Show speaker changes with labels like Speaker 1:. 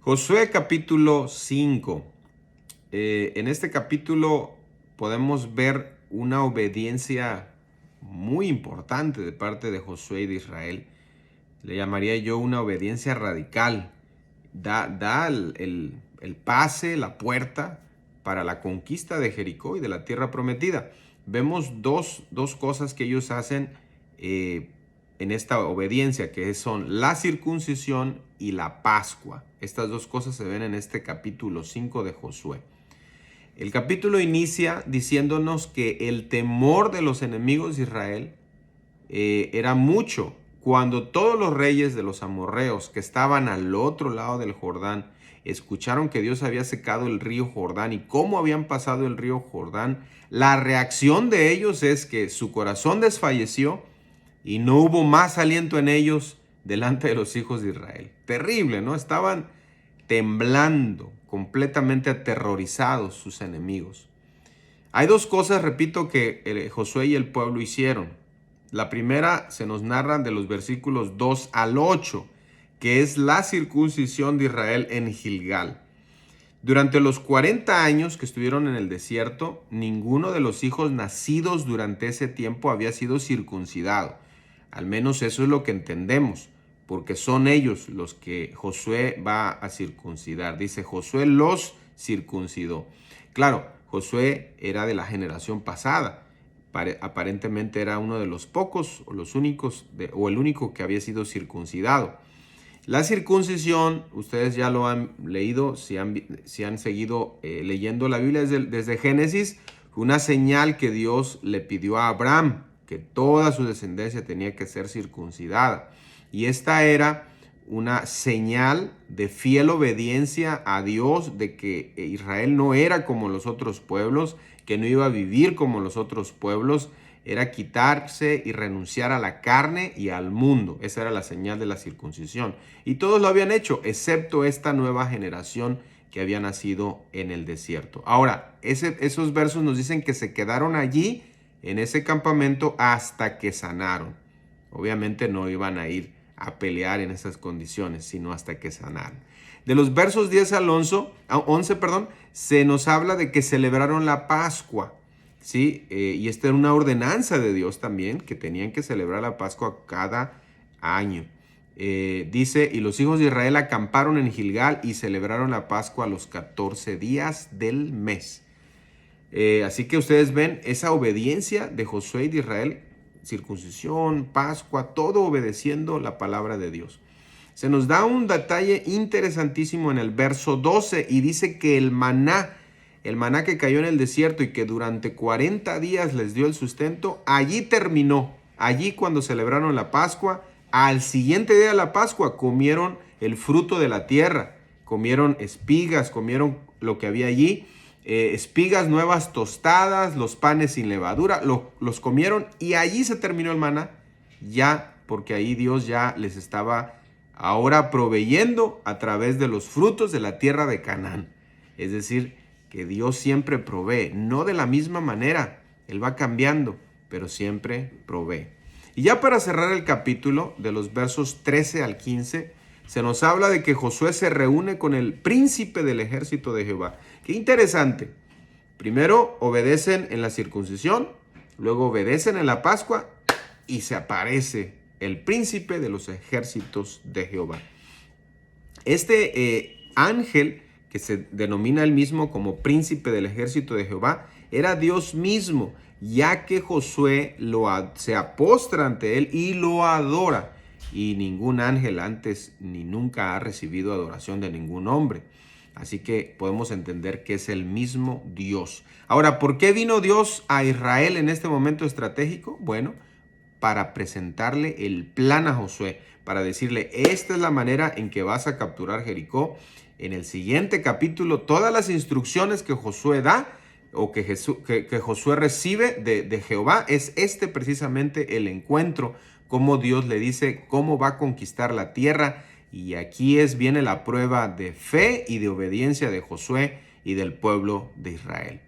Speaker 1: Josué capítulo 5. En este capítulo podemos ver una obediencia muy importante de parte de Josué y de Israel. Le llamaría yo una obediencia radical. Da el pase, la puerta para la conquista de Jericó y de la tierra prometida. Vemos dos cosas que ellos hacen en esta obediencia, que son la circuncisión y la Pascua. Estas dos cosas se ven en este capítulo 5 de Josué. El capítulo inicia diciéndonos que el temor de los enemigos de Israel era mucho. Cuando todos los reyes de los amorreos que estaban al otro lado del Jordán escucharon que Dios había secado el río Jordán y cómo habían pasado el río Jordán, la reacción de ellos es que su corazón desfalleció y no hubo más aliento en ellos delante de los hijos de Israel. Terrible, ¿no? Estaban temblando, completamente aterrorizados sus enemigos. Hay dos cosas, repito, que Josué y el pueblo hicieron. La primera se nos narra de los versículos 2 al 8, que es la circuncisión de Israel en Gilgal. Durante los 40 años que estuvieron en el desierto, ninguno de los hijos nacidos durante ese tiempo había sido circuncidado. Al menos eso es lo que entendemos, porque son ellos los que Josué va a circuncidar. Dice, Josué los circuncidó. Claro, Josué era de la generación pasada. Aparentemente era uno de los pocos o los únicos o el único que había sido circuncidado. La circuncisión, ustedes ya lo han leído, si han seguido leyendo la Biblia desde Génesis, fue una señal que Dios le pidió a Abraham, que toda su descendencia tenía que ser circuncidada. Y esta era una señal de fiel obediencia a Dios, de que Israel no era como los otros pueblos, que no iba a vivir como los otros pueblos, era quitarse y renunciar a la carne y al mundo. Esa era la señal de la circuncisión. Y todos lo habían hecho, excepto esta nueva generación que había nacido en el desierto. Ahora, esos versos nos dicen que se quedaron allí, en ese campamento, hasta que sanaron. Obviamente no iban a ir a pelear en esas condiciones, sino hasta que sanaron. De los versos 10 al 11, se nos habla de que celebraron la Pascua. ¿Sí? Y esta era una ordenanza de Dios también, que tenían que celebrar la Pascua cada año. Dice, y los hijos de Israel acamparon en Gilgal y celebraron la Pascua a los 14 días del mes. Así que ustedes ven esa obediencia de Josué y de Israel, circuncisión, Pascua, todo obedeciendo la palabra de Dios. Se nos da un detalle interesantísimo en el verso 12 y dice que el maná que cayó en el desierto y que durante 40 días les dio el sustento, allí terminó. Allí cuando celebraron la Pascua, al siguiente día de la Pascua comieron el fruto de la tierra, comieron espigas, comieron lo que había allí, espigas nuevas tostadas, los panes sin levadura, los comieron y allí se terminó el maná, ya porque ahí Dios ya les estaba ahora proveyendo a través de los frutos de la tierra de Canaán. Es decir, que Dios siempre provee, no de la misma manera, Él va cambiando, pero siempre provee. Y ya para cerrar el capítulo, de los versos 13 al 15, se nos habla de que Josué se reúne con el príncipe del ejército de Jehová. Qué interesante. Primero obedecen en la circuncisión, luego obedecen en la Pascua y se aparece el príncipe de los ejércitos de Jehová. Este ángel, que se denomina él mismo como príncipe del ejército de Jehová, era Dios mismo, ya que Josué se apostra ante él y lo adora. Y ningún ángel antes ni nunca ha recibido adoración de ningún hombre. Así que podemos entender que es el mismo Dios. Ahora, ¿por qué vino Dios a Israel en este momento estratégico? Bueno, para presentarle el plan a Josué, para decirle, esta es la manera en que vas a capturar Jericó. En el siguiente capítulo, todas las instrucciones que Josué da o que Josué recibe de Jehová, es precisamente el encuentro, como Dios le dice cómo va a conquistar la tierra. Y aquí viene la prueba de fe y de obediencia de Josué y del pueblo de Israel.